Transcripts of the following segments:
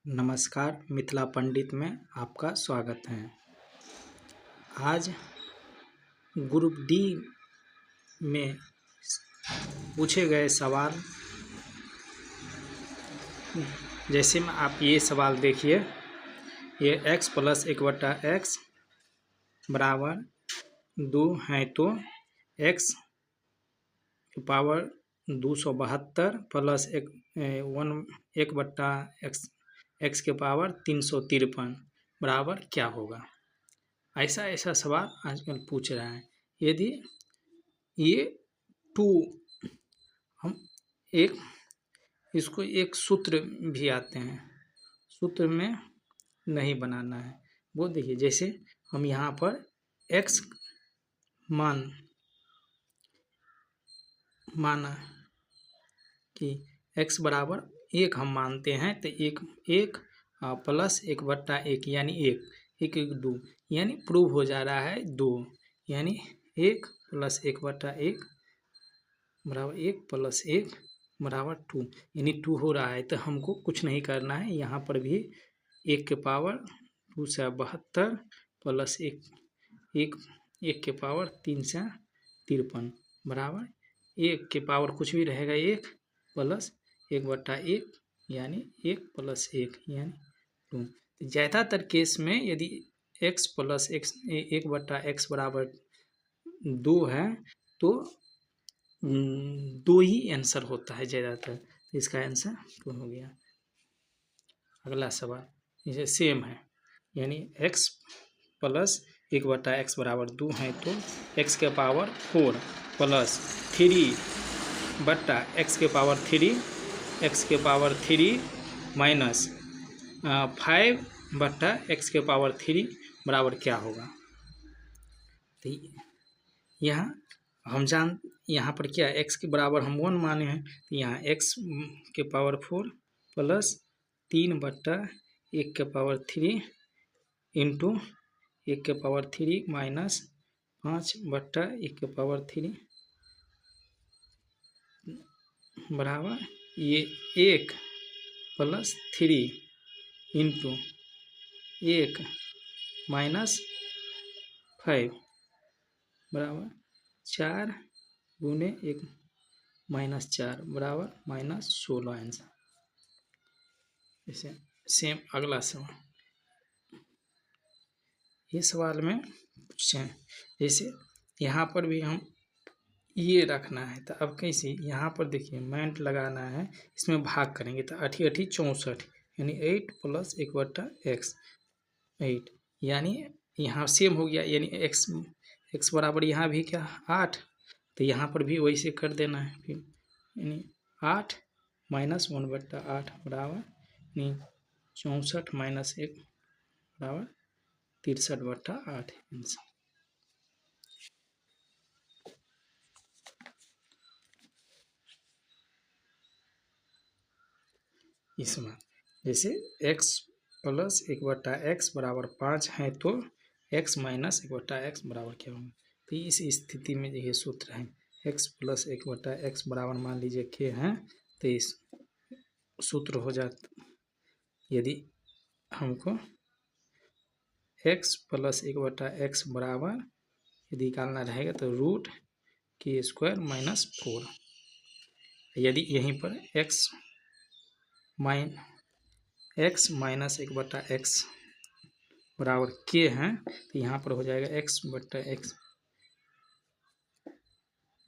नमस्कार, मिथिला पंडित में आपका स्वागत है। आज ग्रुप डी में पूछे गए सवाल, जैसे में आप ये सवाल देखिए, ये x प्लस 1/x बराबर 2 है तो x की पावर 272 प्लस 1/x के पावर 353 बराबर क्या होगा। ऐसा सवाल आजकल पूछ रहा है। यदि ये 2 हम इसको एक सूत्र भी आते हैं, सूत्र में नहीं बनाना है। वो देखिए, जैसे हम यहाँ पर x माना कि x बराबर 1 हम मानते हैं, तो 1 प्लस 1/1 यानी 1 2 यानी प्रूव हो जा रहा है 2, यानी 1 प्लस 1/1 बराबर 1 प्लस 1 बराबर 2, यानी 2 हो रहा है। तो हमको कुछ नहीं करना है, यहाँ पर भी 1 के पावर 2 से 72 प्लस 1 के पावर 3 से 53 बराबर 1 के पावर कुछ भी रहेगा 1 प्लस 1/1 यानी 1 प्लस 1 यानी 2। ज़्यादातर केस में यदि x प्लस 1/x बराबर 2 है तो 2 ही आंसर होता है ज़्यादातर। तो इसका आंसर 2 हो गया। अगला सवाल ये सेम है, यानी x प्लस 1/x बराबर 2 है तो x के पावर 4 प्लस 3/x के पावर 3 x के पावर 3 माइनस 5/x के पावर 3 बराबर क्या होगा। तो यहाँ पर क्या x के बराबर हम 1 माने हैं, तो यहाँ x के पावर 4 प्लस 3/1 के पावर 3 इंटू 1 के पावर 3 माइनस 5/1 के पावर 3 बराबर ये 1 प्लस 3 इंटू 1 माइनस 5 बराबर 4 गुने 1 माइनस 4 बराबर माइनस 16 आंसर। जैसे सेम अगला सवाल, ये सवाल में पूछे जैसे यहाँ पर भी हम ये रखना है, तो अब कैसे यहाँ पर देखिए मैंट लगाना है, इसमें भाग करेंगे तो 8 8 64 यानी 8 प्लस 1/x 8 यानी यहाँ सेम हो गया, यानी x बराबर यहाँ भी क्या 8, तो यहाँ पर भी वैसे कर देना है फिर, यानी 8 माइनस 1/8 बराबर यानी 64 माइनस 1 बराबर 63/8 आंसर। इसमें जैसे x प्लस 1/x बराबर 5 है तो x माइनस 1/x बराबर क्या होगा। तो इस स्थिति में ये सूत्र है, x प्लस 1/x बराबर मान लीजिए k है, तो इस सूत्र हो जाता, यदि हमको x प्लस 1/x बराबर यदि निकालना रहेगा तो √k² माइनस 4, यदि यहीं पर x माइनस 1/x बराबर k है, तो यहाँ पर हो जाएगा x/x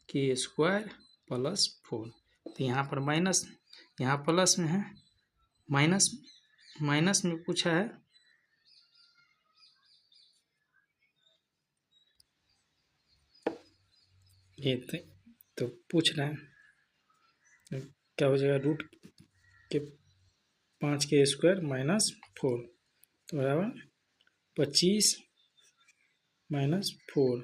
k² प्लस 4। तो यहाँ पर माइनस, यहाँ प्लस में है, माइनस में पूछा है, ये तो पूछ रहे हैं क्या हो जाएगा, √5k² माइनस 4 तो बराबर 25 माइनस 4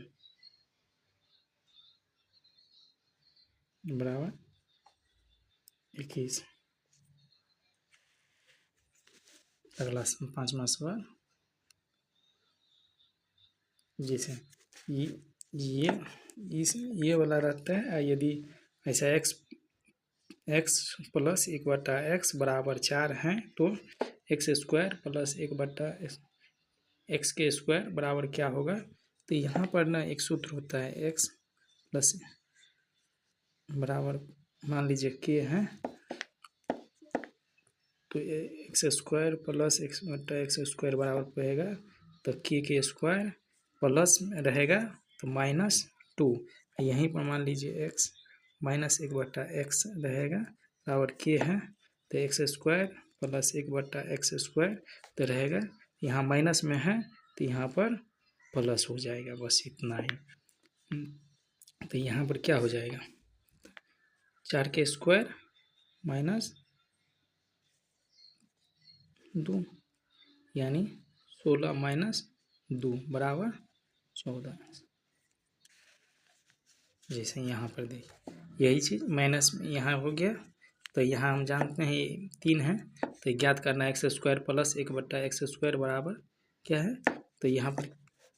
बराबर 21। अगला 5वां सवाल, जैसे ये वाला रहता है, यदि ऐसा x प्लस 1/x बराबर 4 है तो एक्स स्क्वायर प्लस 1/x के स्क्वायर बराबर क्या होगा। तो यहाँ पर ना एक सूत्र होता है एक्स प्लस बराबर मान लीजिए के है, तो x square plus 1/x square बराबर रहेगा तो के स्क्वायर प्लस रहेगा तो -2, यहीं पर मान लीजिए एक्स माइनस 1/x रहेगा बराबर के है, तो x square plus 1/x square तो रहेगा, यहाँ माइनस में है तो यहाँ पर प्लस हो जाएगा, बस इतना ही। तो यहाँ पर क्या हो जाएगा 4 के स्क्वायर -2 यानी 16 - 2 बराबर 14। जैसे यहाँ पर देखिए यही चीज़ माइनस यहाँ हो गया, तो यहाँ हम जानते हैं 3 है, तो ज्ञात करना है x square plus 1/x square बराबर क्या है। तो यहाँ पर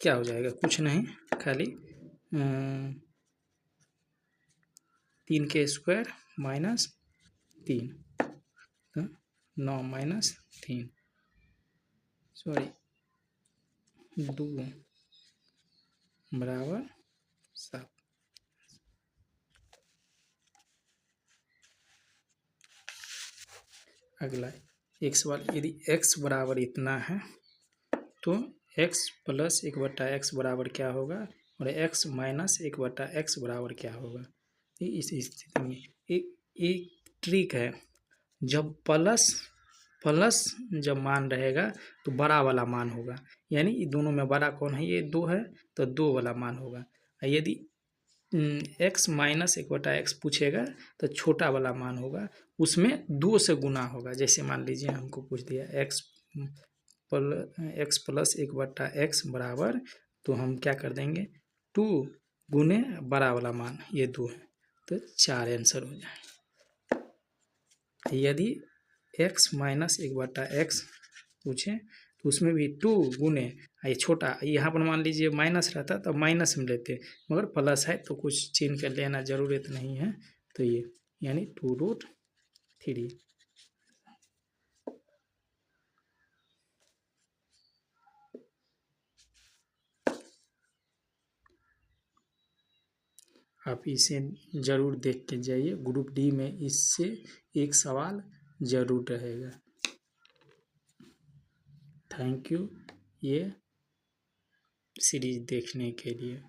क्या हो जाएगा कुछ नहीं, खाली 3 के स्क्वायर -3 तो 9 - 3 सॉरी 2 बराबर 7। अगला एक्स वाला, यदि x बराबर इतना है तो x प्लस 1/x बराबर क्या होगा और x माइनस 1/x बराबर क्या होगा। इस स्थिति में एक ट्रिक है, जब प्लस जब मान रहेगा तो बड़ा वाला मान होगा, यानी दोनों में बड़ा कौन है, ये 2 है तो 2 वाला मान होगा। यदि x माइनस 1/x पूछेगा तो छोटा वाला मान होगा, उसमें 2 से गुना होगा। जैसे मान लीजिए हमको पूछ दिया x प्लस 1/x बराबर, तो हम क्या कर देंगे 2 गुने बड़ा वाला मान ये 2 है तो 4 आंसर हो जाए। यदि x माइनस 1/x पूछे तो उसमें भी 2 गुने ये छोटा, यहाँ पर मान लीजिए माइनस रहता तो माइनस में लेते, मगर प्लस है तो कुछ चिन्ह कर लेना ज़रूरत नहीं है। तो ये यानी 2√3। आप इसे ज़रूर देख के जाइए, ग्रुप डी में इससे एक सवाल ज़रूर रहेगा। थैंक यू ये सीरीज देखने के लिए।